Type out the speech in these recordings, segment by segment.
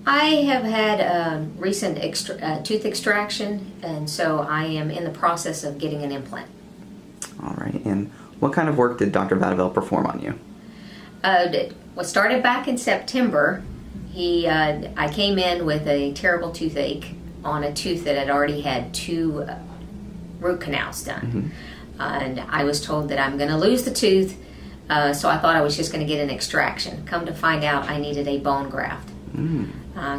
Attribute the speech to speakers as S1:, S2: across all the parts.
S1: I have had a recent tooth extraction, and so I am in the process of getting an implant.
S2: All right, and what kind of work did Dr. Vadivel perform on you?
S1: What started back in September, I came in with a terrible toothache on a tooth that had already had 2 root canals done. And I was told that I'm going to lose the tooth, so I thought I was just going to get an extraction. Come to find out, I needed a bone graft.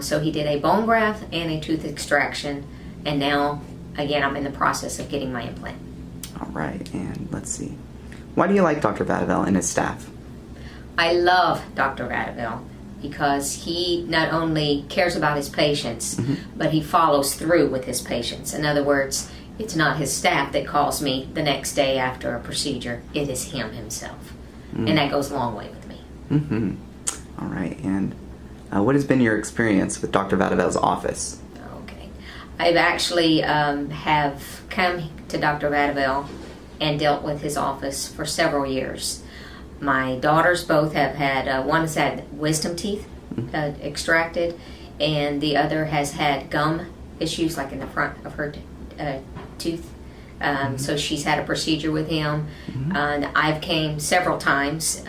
S1: So he did a bone graft and a tooth extraction, and now, again, I'm in the process of getting my implant.
S2: All right, and let's see. Why do you like Dr. Vadivel and his staff?
S1: I love Dr. Vadivel because he not only cares about his patients, but he follows through with his patients. In other words, it's not his staff that calls me the next day after a procedure. It is him himself. And that goes a long way with me.
S2: All right, and what has been your experience with Dr. Vadivel's office?
S1: Okay. I've actually have come to Dr. Vadivel and dealt with his office for several years. My daughters both have had, one has had wisdom teeth extracted, and the other has had gum issues like in the front of her tooth. So she's had a procedure with him. And I've came several times.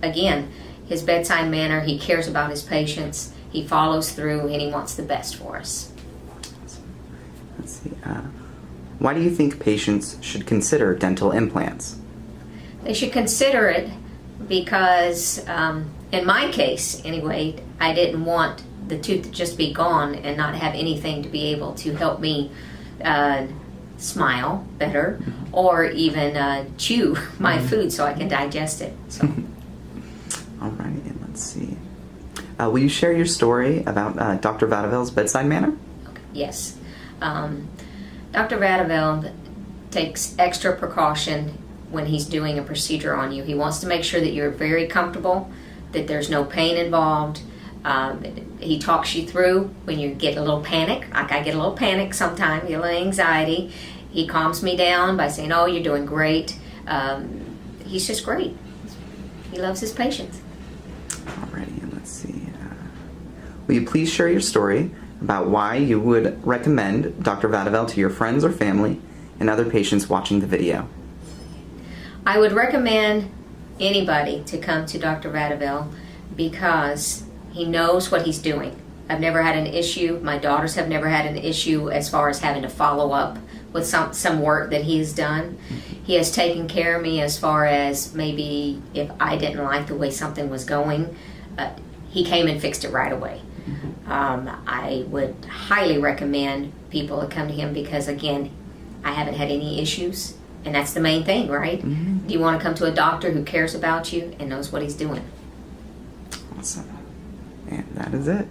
S1: Again, his bedside manner, he cares about his patients, he follows through, and he wants the best for us.
S2: Let's see. Why do you think patients should consider dental implants?
S1: They should consider it because, in my case anyway, I didn't want the tooth to just be gone and not have anything to be able to help me smile better or even chew my food so I can digest it. So.
S2: All right, and let's see. Will you share your story about Dr. Vadivel's bedside manner?
S1: Okay. Yes. Dr. Vadivel takes extra precaution when he's doing a procedure on you. He wants to make sure that you're very comfortable, that there's no pain involved. He talks you through when you get a little panic. Like I get a little panic sometimes, a little anxiety. He calms me down by saying, "Oh, you're doing great." He's just great. He loves his patients.
S2: Alrighty, and let's see. Will you please share your story about why you would recommend Dr. Vadivel to your friends or family and other patients watching the video?
S1: I would recommend anybody to come to Dr. Vadivel because he knows what he's doing. I've never had an issue. My daughters have never had an issue as far as having to follow up with some work that he has done. He has taken care of me as far as maybe if I didn't like the way something was going, he came and fixed it right away. I would highly recommend people to come to him because, again, I haven't had any issues, and that's the main thing, right? You want to come to a doctor who cares about you and knows what he's doing.
S2: Awesome. And that is it.